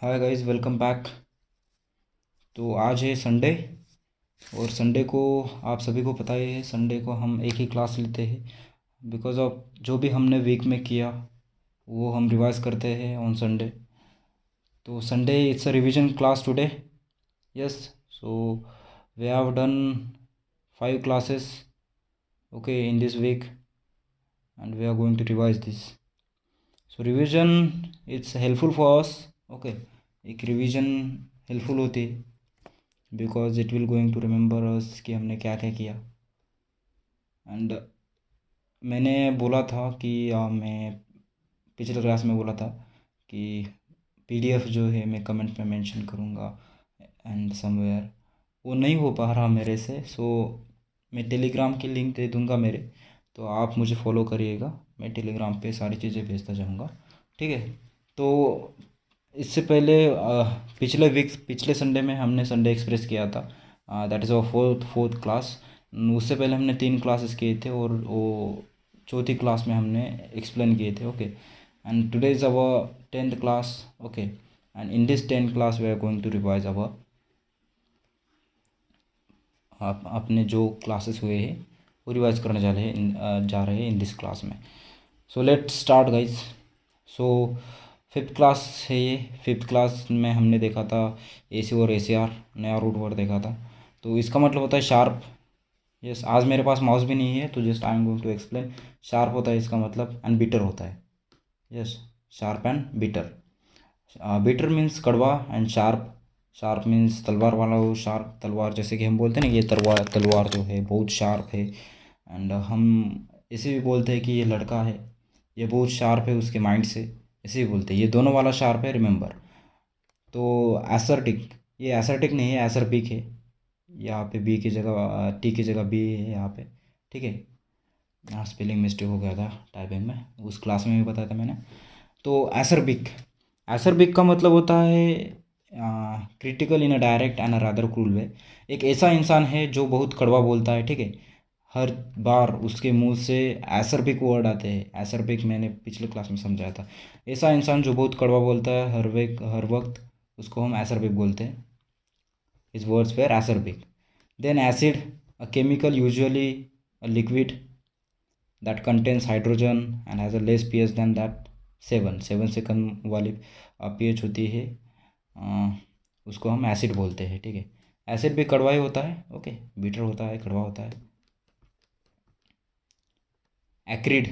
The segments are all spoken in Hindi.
Hi guys, welcome back. तो आज है संडे और संडे को आप सभी को पता ही है, संडे को हम एक ही क्लास लेते हैं बिकॉज ऑफ जो भी हमने वीक में किया वो हम रिवाइज करते हैं ऑन संडे। तो Sunday it's a revision class today. Yes, so we have done 5 classes okay in this week and we are going to revise this. So revision it's helpful for us. okay, एक रिवीजन हेल्पफुल होती है because it will going to remember us कि हमने क्या क्या किया। एंड मैंने बोला था कि मैं पिछले क्लास में बोला था कि पीडीएफ जो है मैं कमेंट में मेंशन करूँगा एंड समवेयर, वो नहीं हो पा रहा मेरे से। सो मैं टेलीग्राम की लिंक दे दूँगा मेरे, तो आप मुझे फॉलो करिएगा। मैं टेलीग्राम पे सारी चीज़ें भेजता जाऊँगा, ठीक है। तो इससे पहले पिछले संडे में हमने संडे एक्सप्रेस किया था, that is our fourth class. उससे पहले हमने 3 क्लासेस किए थे और वो चौथी क्लास में हमने एक्सप्लेन किए थे। Okay, and today is our 10th class. Okay, and in this 10th class we are going to revise our आप अपने जो क्लासेस हुए हैं वो रिवाइज करने जा रहे हैं इन दिस क्लास में। So let start guys. So 5th class है ये। 5th क्लास में हमने देखा था एसी और एसीआर, नया रूट वर्ड देखा था। तो इसका मतलब होता है शार्प। यस, आज मेरे पास माउस भी नहीं है तो just I am going to explain. Sharp होता है इसका मतलब, एंड बिटर होता है। Yes, sharp and bitter. Bitter means कड़वा एंड शार्प। शार्प मीन्स तलवार वाला, वो शार्प तलवार, जैसे कि हम बोलते हैं ना ये तलवार तलवार जो है बहुत शार्प है। एंड हम इसे भी बोलते हैं कि ये लड़का है, ये बहुत शार्प है उसके माइंड से, इसे भी बोलते हैं। ये दोनों वाला शार्प है, रिमेंबर। तो एसर्टिक, ये एसर्टिक नहीं है, एसरपिक है। यहाँ पे बी की जगह टी की जगह बी है यहाँ पे, ठीक है। यहाँ स्पेलिंग मिस्टेक हो गया था टाइपिंग में, उस क्लास में भी बताया था मैंने। तो एसरबिक, एसरबिक का मतलब होता है critical in a direct and a rather cruel way. एक ऐसा इंसान है जो बहुत कड़वा बोलता है, ठीक है। हर बार उसके मुंह से एसरबिक वर्ड आते हैं। एसरबिक मैंने पिछले क्लास में समझाया था। ऐसा इंसान जो बहुत कड़वा बोलता है हर वक्त, उसको हम एसरबिक बोलते हैं। His words were acerbic. Then acid, a chemical usually a liquid that contains hydrogen and has a less pH than that। 7 से कम वाली pH होती है, अ, उसको हम एसिड बोलते हैं, ठीक है। एसिड भी कड़वा ही होता है, ओके, बीटर होता है, कड़वा होता है। Acrid,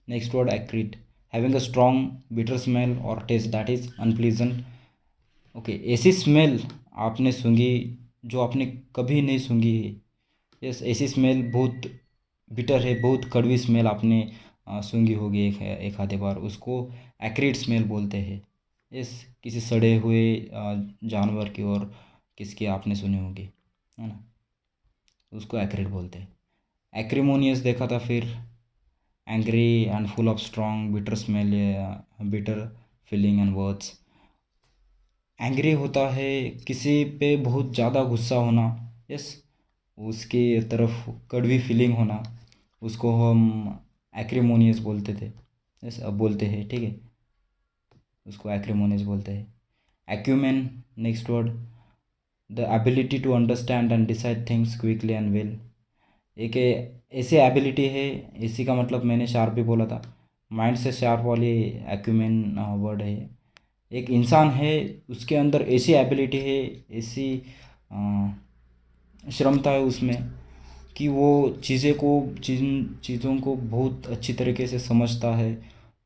next word acrid, having a strong bitter smell और taste that is unpleasant. Okay, ऐसी स्मेल आपने सूंघी जो आपने कभी नहीं सूंघी है। यस, ऐसी स्मेल बहुत बिटर है, बहुत कड़वी स्मेल आपने सूंघी होगी एक आधे बार, उसको एक्रिड स्मेल बोलते हैं। यस, किसी सड़े हुए जानवर की और किसकी आपने सुनी होगी, है ना, उसको एक्रिड बोलते हैं। एक्रीमोनियस देखा था फिर, angry and full of strong bitter smell, bitter feeling and words. Angry होता है किसी पे बहुत ज़्यादा गुस्सा होना। यस, उसकी तरफ कड़वी फीलिंग होना, उसको हम एक्रीमोनियस बोलते थे। यस, अब बोलते हैं, ठीक है, उसको एक्रीमोनियस बोलते हैं। Acumen, next word, the ability to understand and decide things quickly and well. एक ऐसी एबिलिटी है, इसी का मतलब मैंने शार्प भी बोला था, माइंड से शार्प वाली एक्यूमेन वर्ड है। एक इंसान है, उसके अंदर ऐसी एबिलिटी है, ऐसी क्षमता है उसमें कि वो चीज़ों को बहुत अच्छी तरीके से समझता है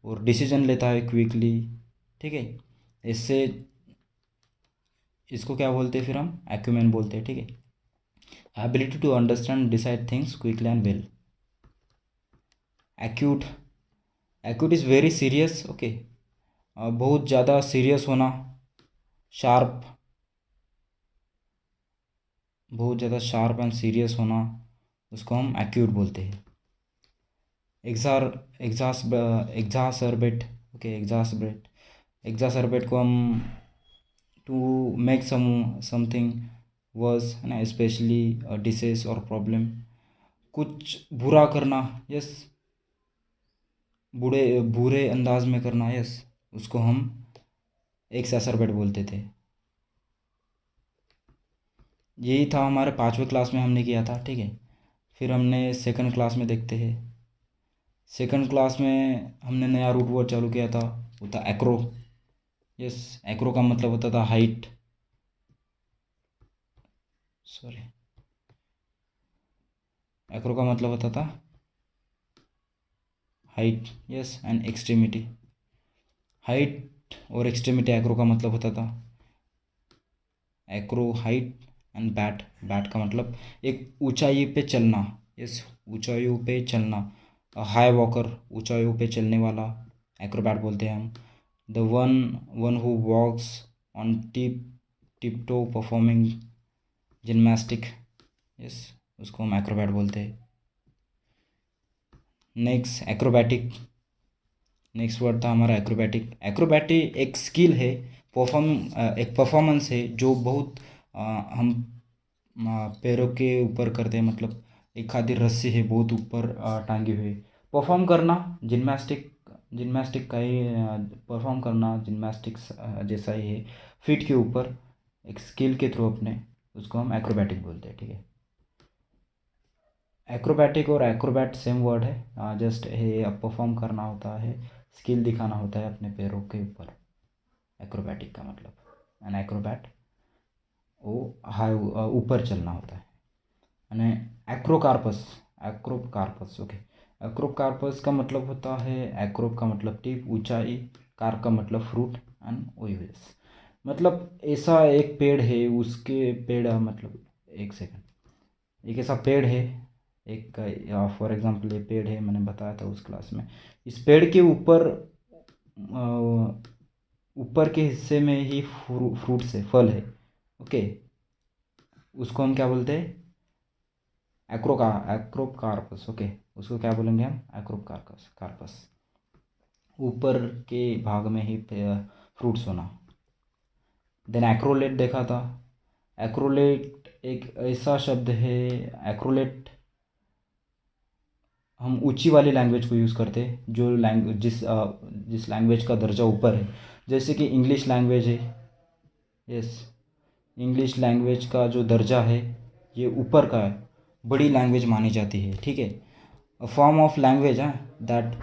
और डिसीजन लेता है क्विकली, ठीक है। इससे इसको क्या बोलते हैं फिर, हम एक्यूमेन बोलते हैं, ठीक है। Ability to understand decide things quickly and well. Acute, acute is very serious, okay, बहुत ज़्यादा सीरियस होना। शार्प, बहुत ज़्यादा शार्प एंड सीरियस होना, उसको हम एक्यूट बोलते हैं। एग्जार एग्जास एग्जासर्बेट, ओके, एग्जासर्बेट, एग्जासर्बेट को हम टू मेक समथिंग वर्स, है ना, स्पेशली डिसेस और प्रॉब्लम, कुछ बुरा करना। यस, बुरे बुरे अंदाज में करना। यस, उसको हम एक्सैसरबेट बोलते थे। यही था हमारे 5वीं क्लास में हमने किया था, ठीक है। फिर हमने सेकंड क्लास में देखते हैं। सेकंड क्लास में हमने नया रूट वर्ड चालू किया था, वो था एक्रो। यस, एक्रो का मतलब होता था हाइट, सॉरी, एक्रो का मतलब होता था height, yes, and extremity. Height और एक्सट्रीमिटी एक्रो का मतलब होता था। Acro height and bat, bat का मतलब एक ऊंचाई पे चलना, यस, ऊंचाइयों पे चलना। हाई वॉकर, ऊंचाइयों पे चलने वाला, एक्रोबैट बोलते हैं हम। The one one who walks on tip toe performing gymnastic, yes, उसको हम एक्रोबैट बोलते हैं। नेक्स्ट एक्रोबैटिक, नेक्स्ट वर्ड था हमारा एक्रोबैटिक। एक्रोबैटिक एक स्किल है, एक परफॉर्मेंस है जो बहुत हम पैरों के ऊपर करते हैं, मतलब एक आधी रस्सी है बहुत ऊपर टांगी हुई, परफॉर्म करना। जिम्नास्टिक, जिम्नास्टिक का ही परफॉर्म करना जिम्नास्टिक्स जैसा ही है, फीट के ऊपर एक स्किल के थ्रू अपने, उसको हम एक्रोबैटिक बोलते हैं, ठीक है। एक्रोबैटिक और एक्रोबैट सेम वर्ड है, जस्ट ये परफॉर्म करना होता है, स्किल दिखाना होता है अपने पैरों के ऊपर, एक्रोबैटिक का मतलब। एंड एक्रोबैट वो हाई ऊपर चलना होता है। અને एक्रोकार्पस, एक्रोकार्पस, ओके। एक्रोकार्पस का मतलब होता है, एक्रोप का मतलब टिप, ऊंचाई, कार्प का मतलब फ्रूट, एंड ओइवस मतलब ऐसा एक पेड़ है, उसके पेड़ मतलब, एक सेकंड, एक ऐसा पेड़ है, एक फॉर एग्जांपल ये पेड़ है, मैंने बताया था उस क्लास में। इस पेड़ के ऊपर ऊपर के हिस्से में ही फ्रूट्स है, फल है, ओके। उसको हम क्या बोलते हैं, एक्रोकार्पस, ओके। उसको क्या बोलेंगे हम, एक्रोकार्पस, कार्पस, ऊपर के भाग में ही फ्रूट्स होना। देन एक्रोलेट देखा था। एक्रोलेट एक ऐसा शब्द है, एक्रोलेट हम ऊंची वाली लैंग्वेज को यूज़ करते हैं, जो लैंग्वेज जिस लैंग्वेज का दर्जा ऊपर है, जैसे कि इंग्लिश लैंग्वेज है, यस, इंग्लिश लैंग्वेज का जो दर्जा है ये ऊपर का है, बड़ी लैंग्वेज मानी जाती है, ठीक है। अ फॉर्म ऑफ लैंग्वेज है that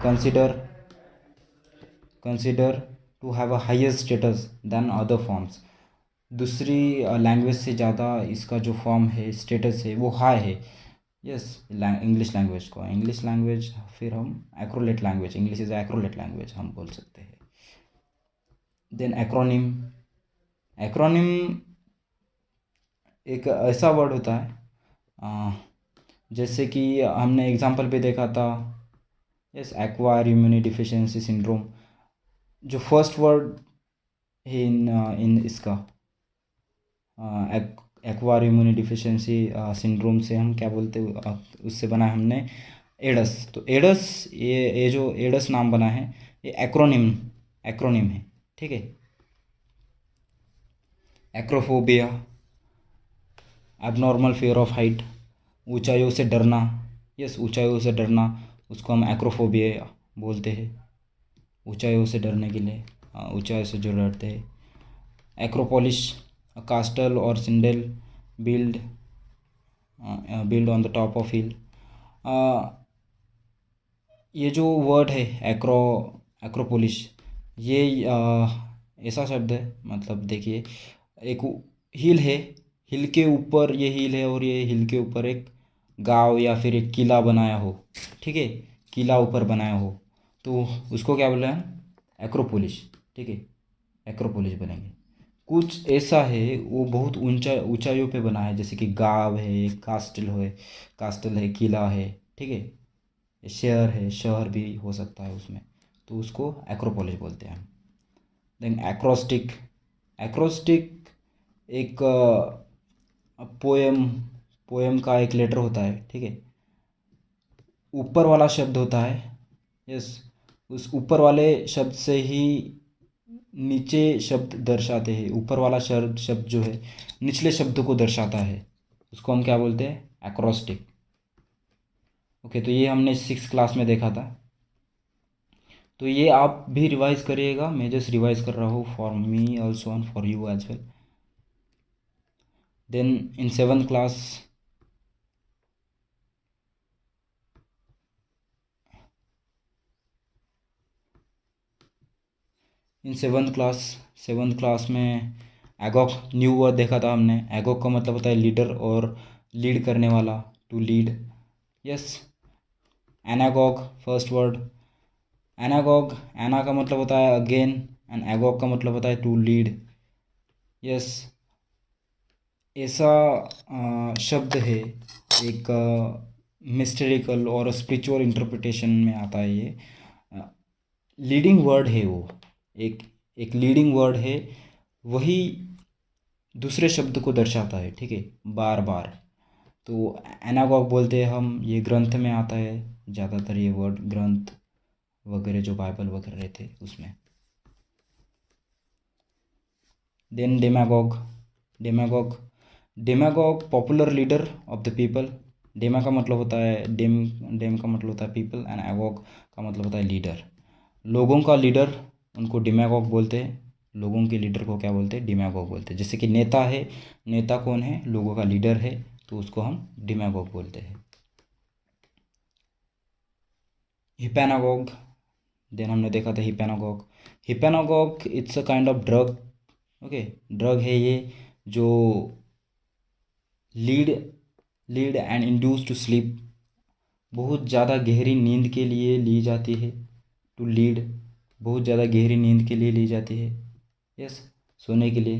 consider to have a higher status than other forms. दूसरी लैंग्वेज से ज़्यादा इसका जो फॉर्म है, स्टेटस है, वो हाई है, यस। इंग्लिश लैंग्वेज को, इंग्लिश लैंग्वेज फिर हम एक्रोलेट लैंग्वेज, इंग्लिश इज एक्रोलेट लैंग्वेज हम बोल सकते हैं। देन एक्रोनिम, एक्रोनिम एक ऐसा वर्ड होता है, जैसे कि हमने एग्जांपल पे देखा था, yes, acquire immune deficiency syndrome. जो फर्स्ट वर्ड है इन इसका एक्वायर इम्यूनी डिफिशियंसी सिंड्रोम से हम क्या बोलते हैं, उससे बना है हमने एडस। तो एडस, ये जो एडस नाम बना है, ये एक्रोनिम, एक्रोनिम है, ठीक है। Acrophobia, abnormal fear of height, ऊंचाइयों से डरना, यस, ऊंचाइयों से डरना, उसको हम एक्रोफोबिया बोलते हैं, ऊंचाइयों से डरने के लिए, ऊंचाई से जो डरते हैं। एक्रोपोलिस, कास्टल और citadel built built on the top of hill. ये जो वर्ड है एक्रोपोलिस, ये ऐसा शब्द है, मतलब देखिए, एक हिल है, हिल के ऊपर ये हिल है, और ये हिल के ऊपर एक गांव या फिर एक किला बनाया हो, ठीक है, किला ऊपर बनाया हो, तो उसको क्या बोला है, एक्रोपोलिस, ठीक है, एक्रोपोलिस बनेंगे। कुछ ऐसा है वो बहुत ऊंचाइयों पे बना है, जैसे कि गांव है, कास्टल है, किला है, ठीक है, शहर है, शहर भी हो सकता है उसमें, तो उसको एक्रोपोलिस बोलते हैं हम। देन एक्रोस्टिक, एक्रोस्टिक एक पोएम, पोएम का एक लेटर होता है, ठीक है। ऊपर वाला शब्द होता है, यस, उस ऊपर वाले शब्द से ही नीचे शब्द दर्शाते हैं, ऊपर वाला शब्द जो है निचले शब्द को दर्शाता है, उसको हम क्या बोलते हैं, एक्रोस्टिक, ओके। तो ये हमने 6th क्लास में देखा था। तो ये आप भी रिवाइज करिएगा, मैं जस्ट रिवाइज कर रहा हूँ for me also and for you as well. Then in 7th class, in 7th class में एगोक न्यू वर्ड देखा था हमने. एगोक का मतलब होता है लीडर और लीड करने वाला, to lead. Yes. Anagogue first word. Anagogue, ana का मतलब होता है अगेन एंड एगोग का मतलब होता है टू लीड. यस. ऐसा शब्द है, एक मिस्टेरिकल और स्पिरिचुअल इंटरप्रिटेशन में आता है ये. लीडिंग वर्ड है वो, एक एक लीडिंग वर्ड है, वही दूसरे शब्द को दर्शाता है, ठीक है, बार बार. तो एनागॉग बोलते हैं हम, ये ग्रंथ में आता है ज़्यादातर ये वर्ड, ग्रंथ वगैरह जो बाइबल वगैरह रहते उसमें. Then demagogue. Demagogue, demagogue popular leader of the people. Demo का मतलब होता है डेम, डेम का मतलब होता है पीपल एंड एगॉग का मतलब होता है लीडर. लोगों का लीडर उनको डिमागॉग बोलते हैं. लोगों के लीडर को क्या बोलते हैं? डिमागॉग बोलते हैं. जैसे कि नेता है, नेता कौन है? लोगों का लीडर है, तो उसको हम डिमागॉग बोलते हैं. हिपैनागॉग, देन हमने देखा था hypnagogue. Hypnagogue it's a kind of drug. Okay, drug है ये जो lead lead and induce to sleep, बहुत ज़्यादा गहरी नींद के लिए ली जाती है. टू लीड, बहुत ज़्यादा गहरी नींद के लिए ली जाती है. यस, सोने के लिए.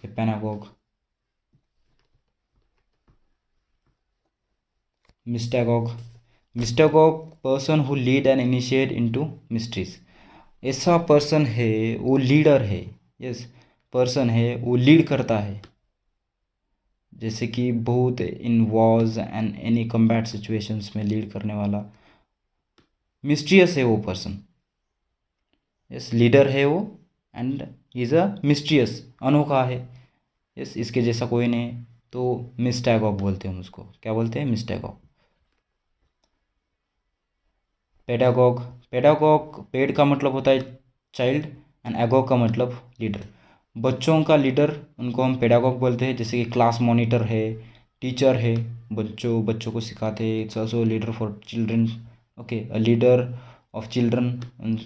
Hypnagogue. Mystagogue. Mystagogue person who lead and initiate into mysteries. ऐसा पर्सन है, वो लीडर है. यस, पर्सन है वो लीड करता है, जैसे कि बहुत in wars and any combat situations में लीड करने वाला. मिस्ट्रियस है वो पर्सन. यस, लीडर है वो एंड इज़ अ मिस्ट्रियस, अनोखा है. यस, इसके जैसा कोई नहीं, तो मिस्टैगॉग बोलते हैं हम उसको. क्या बोलते हैं? मिस्टैगॉग. पेडागॉग. पेडागॉग, पेड का मतलब होता है चाइल्ड एंड एगॉग का मतलब लीडर. बच्चों का लीडर उनको हम पेडागॉग बोलते हैं. जैसे कि क्लास मॉनिटर है, टीचर है, बच्चों बच्चों को सिखाते हैं. It's also leader for children. Okay, a leader of children,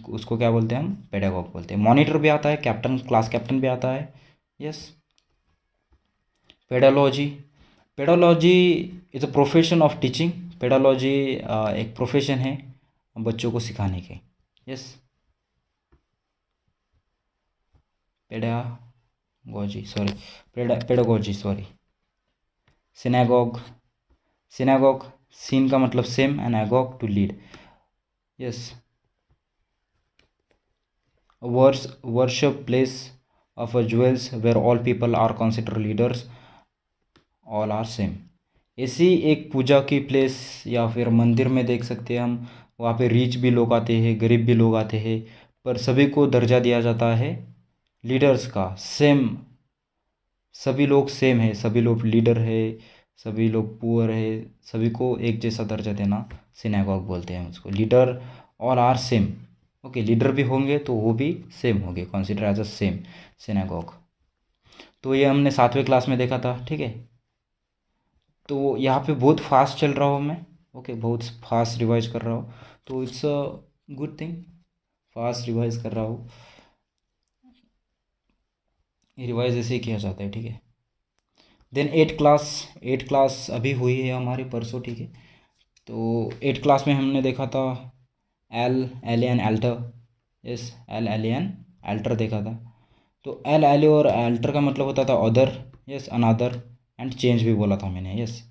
उसको क्या बोलते हैं? हम पेडागॉग बोलते हैं. मॉनिटर भी आता है, कैप्टन, क्लास कैप्टन भी आता है. Yes. Pedology. Pedology is a profession of teaching. Pedology एक प्रोफेशन है बच्चों को सिखाने के. Yes. Pedagogy sorry, pedagogy sorry. Synagogue. Synagogue, syn का मतलब same and agog to lead. Yes. Worship place of jewels where all people are consider leaders, all are same. ऐसी एक पूजा की प्लेस या फिर मंदिर में देख सकते हैं हम, वहाँ पे रिच भी लोग आते हैं, गरीब भी लोग आते हैं, पर सभी को दर्जा दिया जाता है लीडर्स का. सेम, सभी लोग सेम है, सभी लोग लीडर है, सभी लोग पुअर है, सभी को एक जैसा दर्जा देना सिनेगॉग बोलते हैं उसको. Leader all are same. Okay, leader भी होंगे तो वो भी सेम होंगे, consider as a same synagogue. तो ये हमने 7वीं क्लास में देखा था, ठीक है. तो यहाँ पे बहुत फास्ट चल रहा हूँ मैं. ओके, बहुत फास्ट रिवाइज कर रहा हूँ, तो it's a good thing. Fast revise कर रहा हूँ, ये रिवाइज ऐसे ही किया जाता है, ठीक है. Then 8 class. 8 क्लास अभी हुई है हमारी परसों, ठीक है. तो 8 क्लास में हमने देखा था L alien alter. Yes, L alien alter देखा था. तो एल एल और एल्टर का मतलब होता था other. Yes, another and change भी बोला था मैंने. यस.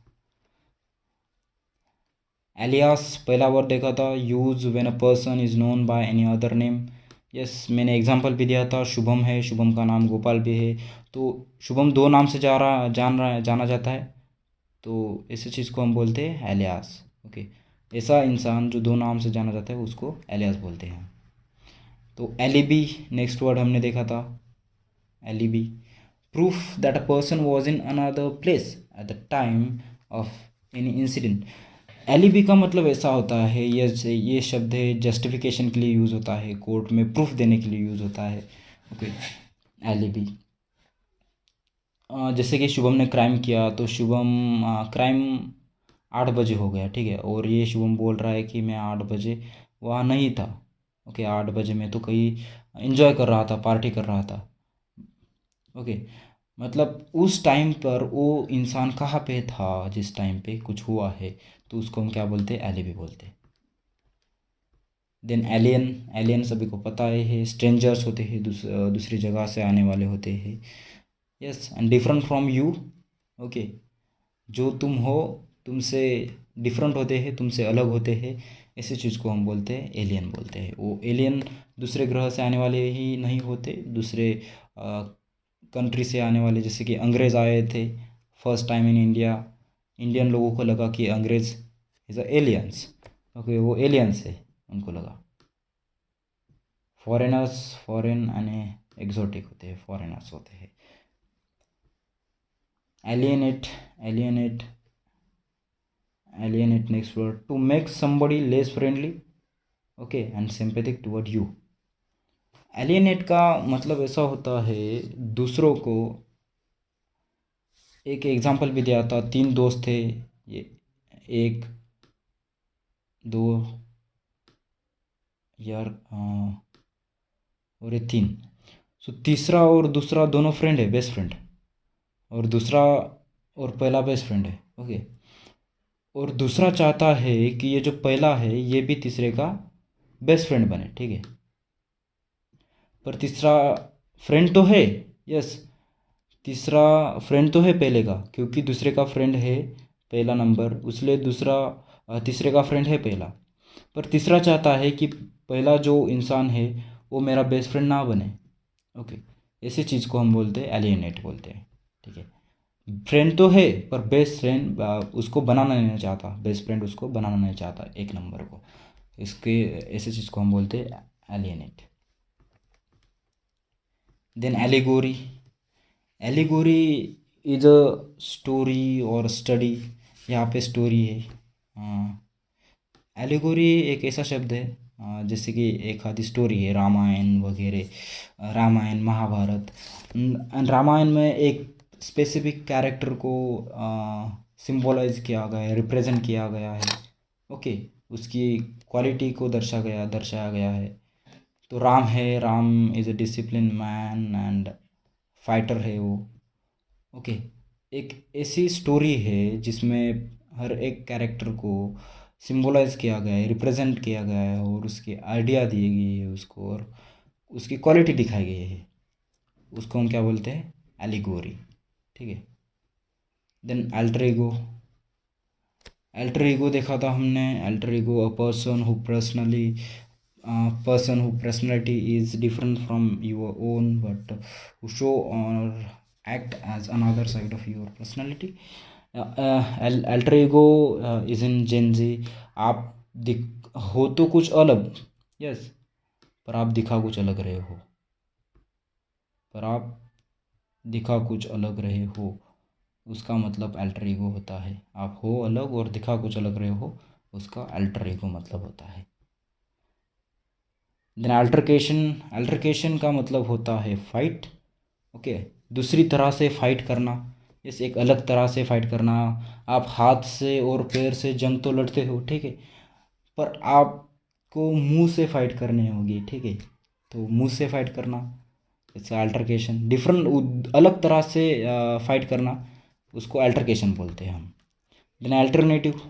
एलियास पहला वर्ड देखा था, use when a person is known by any other name. Yes, मैंने एग्जांपल भी दिया था. शुभम है, शुभम का नाम गोपाल भी है, तो शुभम दो नाम से जाना जाता है, तो ऐसी चीज़ को हम बोलते हैं एलियास. ओके, ऐसा इंसान जो दो नाम से जाना जाता है उसको एलियास बोलते हैं. तो एलिबी नेक्स्ट वर्ड हमने देखा था. Alibi, proof that a person was in another place at the time of any incident. Alibi का मतलब ऐसा होता है, ये शब्द है जस्टिफिकेशन के लिए यूज़ होता है, कोर्ट में प्रूफ देने के लिए यूज़ होता है। Okay, alibi. जैसे कि शुभम ने क्राइम किया, तो शुभम क्राइम 8 बजे हो गया, ठीक है, और ये शुभम बोल रहा है कि मैं 8 बजे वहाँ नहीं था। ओके, 8 बजे मैं तो कहीं इन्जॉय कर रहा था, पार्टी कर रहा था। ओके, मतलब उस टाइम पर वो इंसान कहाँ पे था जिस टाइम पे कुछ हुआ है, तो उसको हम क्या बोलते हैं, एलिबी बोलते हैं। Then alien. एलियन सभी को पता है स्ट्रेंजर्स होते हैं, दूसरी जगह से आने वाले होते हैं। Yes, and different from you. Okay, जो तुम हो, तुमसे डिफरेंट होते हैं, तुमसे अलग होते हैं, ऐसी चीज़ को हम बोलते हैं एलियन बोलते हैं। वो एलियन दूसरे ग्रह से आने वाले ही नहीं होते, दूसरे कंट्री से आने वाले, जैसे कि अंग्रेज़ आए थे first time in India. Indian लोगों को लगा कि अंग्रेज़ इज़ अ एलियंस। ओके, वो एलियंस है, उनको लगा। फॉरेनर्स, फॉरेन यानी एग्जोटिक होते हैं, फॉरेनर्स होते हैं। Alienate, alienate, alienate next word, to make somebody less friendly, okay, and sympathetic toward you। alienate का मतलब ऐसा होता है दूसरों को। एक एग्जांपल भी दिया था, 3 दोस्त थे, ये 1 2 यार, और ये 3। सो तीसरा और दूसरा दोनों फ्रेंड है, बेस्ट फ्रेंड, और दूसरा और पहला बेस्ट फ्रेंड है। ओके, और दूसरा चाहता है कि ये जो पहला है ये भी तीसरे का बेस्ट फ्रेंड बने, ठीक है, पर तीसरा फ्रेंड तो है। यस, तीसरा फ्रेंड तो है पहले का, क्योंकि दूसरे का फ्रेंड है पहला नंबर, इसलिए दूसरा तीसरे का फ्रेंड है पहला। पर तीसरा चाहता है कि पहला जो इंसान है वो मेरा बेस्ट फ्रेंड ना बने। ओके, ऐसी चीज़ को हम बोलते हैं एलियनेट बोलते हैं, ठीक है। फ्रेंड तो है पर बेस्ट फ्रेंड उसको बनाना नहीं चाहता, बेस्ट फ्रेंड उसको बनाना नहीं चाहता एक नंबर को, इसके ऐसे चीज़ को हम बोलते हैं alienate. Then allegory. Allegory is a story और स्टडी, यहाँ पे स्टोरी है। एलिगोरी एक ऐसा शब्द है, जैसे कि एक आधी स्टोरी है, रामायण वगैरह, रामायण महाभारत। रामायण में एक स्पेसिफिक कैरेक्टर को सिंबलाइज किया गया है, रिप्रेजेंट किया गया है। ओके, उसकी क्वालिटी को दर्शाया गया है। तो राम है, Ram is a discipline man and fighter है वो। ओके, एक ऐसी स्टोरी है जिसमें हर एक कैरेक्टर को सिंबलाइज किया गया है, रिप्रेजेंट किया गया है, और उसकी आइडिया दी गई है उसको, और उसकी क्वालिटी दिखाई गई है। उसको हम क्या बोलते हैं, एलिगोरी, ठीक है। Then alter ego. Alter ego देखा था हमने। Alter ego, a person who personality is different from your own but who show or act as another side of your personality। Alter ego is in Gen Z. आप हो तो कुछ अलग, यस, पर आप दिखा कुछ अलग रहे हो, पर आप दिखा कुछ अलग रहे हो, उसका मतलब अल्टर ईगो होता है। आप हो अलग और दिखा कुछ अलग रहे हो, उसका अल्टर ईगो मतलब होता है। Then altercation. अल्टरकेशन का मतलब होता है फाइट। ओके, दूसरी तरह से फाइट करना, जैसे एक अलग तरह से फाइट करना। आप हाथ से और पैर से जंग तो लड़ते हो, ठीक है, पर आपको मुंह से फाइट करनी होगी, ठीक है, तो मुंह से फाइट करना, जैसे अल्टरकेशन। डिफरेंट अलग तरह से फाइट करना, उसको अल्टरकेशन बोलते हैं हम। Then alternative.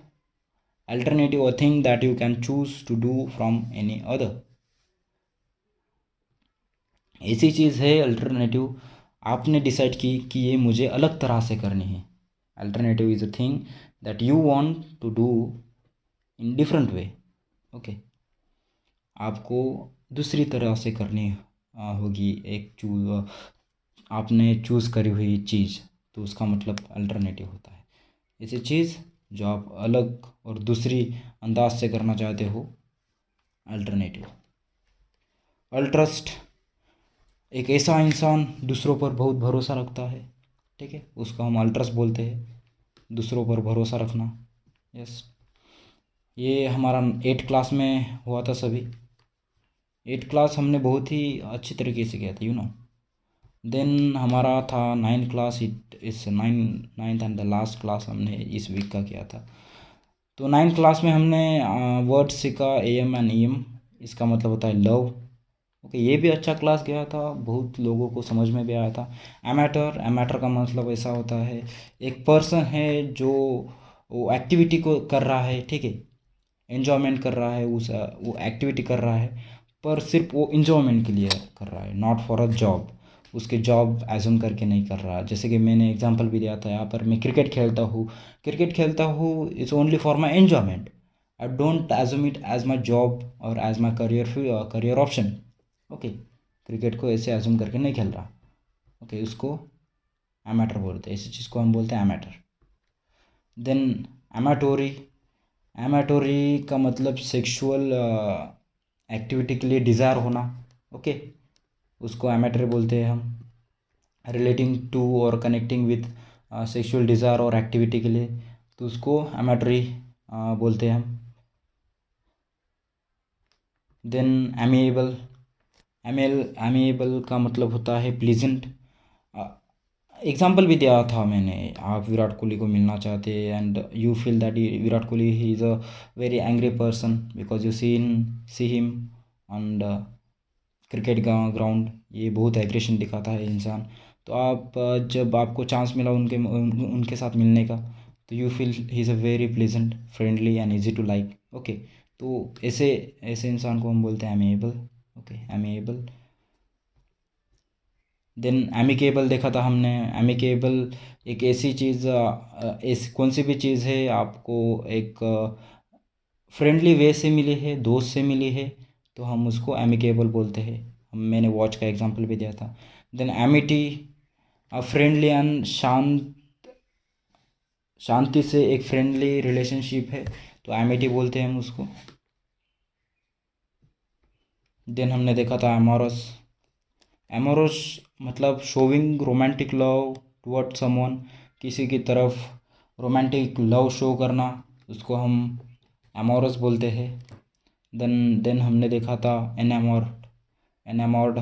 Alternative a thing that you can choose to do from any other. ऐसी चीज़ है अल्टरनेटिव, आपने डिसाइड की कि ये मुझे अलग तरह से करनी है। Alternative is a thing that you want to do in different way. Okay, आपको दूसरी तरह से करनी होगी एक आपने चूज़ करी हुई चीज़, तो उसका मतलब अल्टरनेटिव होता है। ऐसी चीज़ जो आप अलग और दूसरी अंदाज से करना चाहते हो, अल्टरनेटिव। अल्ट्रस्ट, एक ऐसा इंसान दूसरों पर बहुत भरोसा रखता है, ठीक है, उसको हम अल्ट्रस्ट बोलते हैं, दूसरों पर भरोसा रखना। यस। ये हमारा 8 क्लास में हुआ था सभी। 8 क्लास हमने बहुत ही अच्छी तरीके से किया था, देन हमारा था 9 क्लास, इट इस ninth and the last class हमने इस वीक का किया था। तो 9 क्लास में हमने वर्ड सीखा AM एंड EM, इसका मतलब होता है लव। ओके, ये भी अच्छा क्लास गया था, बहुत लोगों को समझ में भी आया था। एमेटर का मतलब ऐसा होता है, एक पर्सन है जो वो एक्टिविटी को कर रहा है, ठीक है, एन्जॉयमेंट कर रहा है, उस वो एक्टिविटी कर रहा है, पर सिर्फ वो इन्जॉयमेंट के लिए कर रहा है, नॉट फॉर अ जॉब। उसके जॉब एज्यूम करके नहीं कर रहा। जैसे कि मैंने एग्जांपल भी दिया था यहाँ पर, मैं क्रिकेट खेलता हूँ it's only for my enjoyment. I don't assume it as my job और as my career option. Okay, cricket को ऐसे एज्यूम करके नहीं खेल रहा। ओके, उसको एमेटर बोलते हैं, इसी चीज़ को हम बोलते हैं एमेटर। देन एमेटोरी, एमेटोरी का मतलब सेक्सुअल एक्टिविटी के लिए डिज़ायर होना। ओके, उसको एमेटरी बोलते हैं हम। रिलेटिंग टू और कनेक्टिंग विथ सेक्सुअल डिज़ायर और एक्टिविटी के लिए, तो उसको एमेटरी बोलते हैं हम। देन एमिएबल, एमिएबल का मतलब होता है प्लीजेंट। एग्जाम्पल भी दिया था मैंने, आप विराट कोहली को मिलना चाहते हैं and you feel that Virat Kohli he is a very angry person because you see him on the cricket ground, ये बहुत एग्रेशन दिखाता है इंसान। तो आप जब आपको चांस मिला उनके साथ मिलने का, तो you feel he is a very pleasant, friendly and easy to like. Okay, तो ऐसे ऐसे इंसान को हम बोलते हैं amiable. Okay, amiable. Then amicable देखा था हमने। एमिकेबल एक ऐसी चीज़, ऐसी कौन सी भी चीज़ है आपको एक फ्रेंडली वे से मिली है, दोस्त से मिली है, तो हम उसको एमिकेबल बोलते हैं। मैंने वॉच का एग्जांपल भी दिया था। देन एमिटी, फ्रेंडली एंड शांति से एक फ्रेंडली रिलेशनशिप है, तो एमिटी बोलते हैं हम उसको। देन हमने देखा था एमोरस। एमोरस मतलब showing romantic love toward someone, किसी की तरफ रोमांटिक लव शो करना, उसको हम एमोरस बोलते हैं। देन हमने देखा था एनामोर्ड,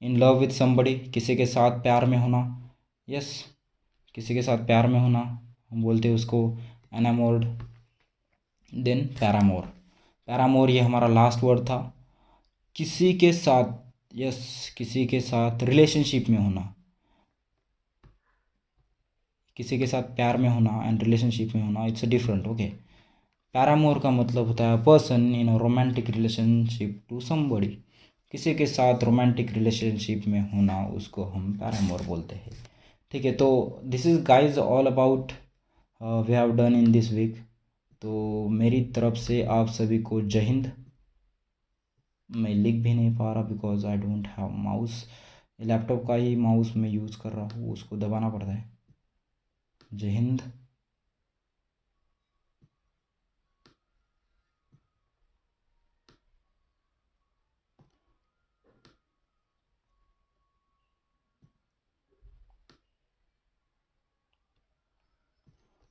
इन लव विथ समबडी, किसी के साथ प्यार में होना। यस, किसी के साथ प्यार में होना, हम बोलते हैं उसको एनामोर्ड। देन पैरामोर, पैरामोर ये हमारा लास्ट वर्ड था, किसी के साथ, यस, किसी के साथ रिलेशनशिप में होना, किसी के साथ प्यार में होना एंड रिलेशनशिप में होना, इट्स डिफरेंट। ओके, पैरामोर का मतलब होता है person in a romantic relationship to somebody, किसी के साथ रोमांटिक रिलेशनशिप में होना, उसको हम पैरामोर बोलते हैं। ठीक है, तो this is guys all about we have done in this week. तो मेरी तरफ से आप सभी को जय हिंद। मैं लिख भी नहीं पा रहा because I don't have mouse, laptop का ही माउस मैं यूज़ कर रहा हूँ, उसको दबाना पड़ता है। जय हिंद।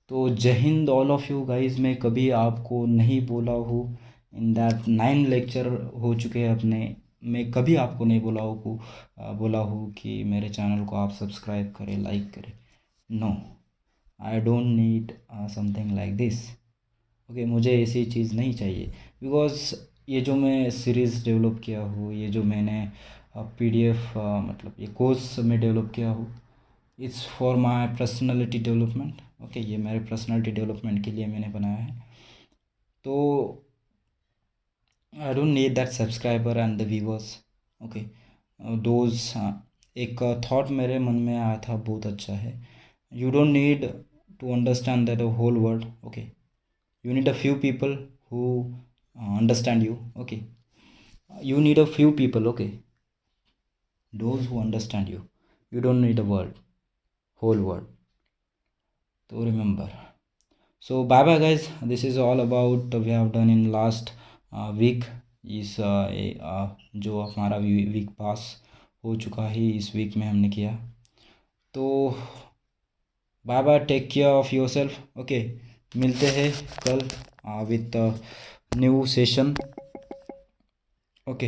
तो जय Hind all of you guys. मैं कभी आपको नहीं बोला हूँ, इन दैट 9 लेक्चर हो चुके हैं अपने, मैं कभी आपको नहीं बोला हूँ कि मेरे चैनल को आप सब्सक्राइब करें, लाइक करें। No, I don't need something like this. Okay, मुझे ऐसी चीज़ नहीं चाहिए बिकॉज ये जो मैं सीरीज़ डेवलप किया हूँ, ये जो मैंने PDF मतलब ये कोर्स में डेवलप किया हूँ, it's for my personality development. Okay, ये मेरे पर्सनैलिटी डेवलपमेंट के लिए मैंने बनाया है। तो I don't need that subscriber and the viewers. Okay, those, एक थॉट मेरे मन में आया था, बहुत अच्छा है। You don't need to understand that whole world. Okay, you need a few people who understand you. Okay, you need a few people. Okay, those who understand you. You don't need a world, whole world. So remember. So bye bye guys, this is all about we have done in last week। इस जो हमारा वीक पास हो चुका है, इस वीक में हमने किया। तो bye bye, take care of your self. Okay, मिलते हैं कल with न्यू सेशन. ओके,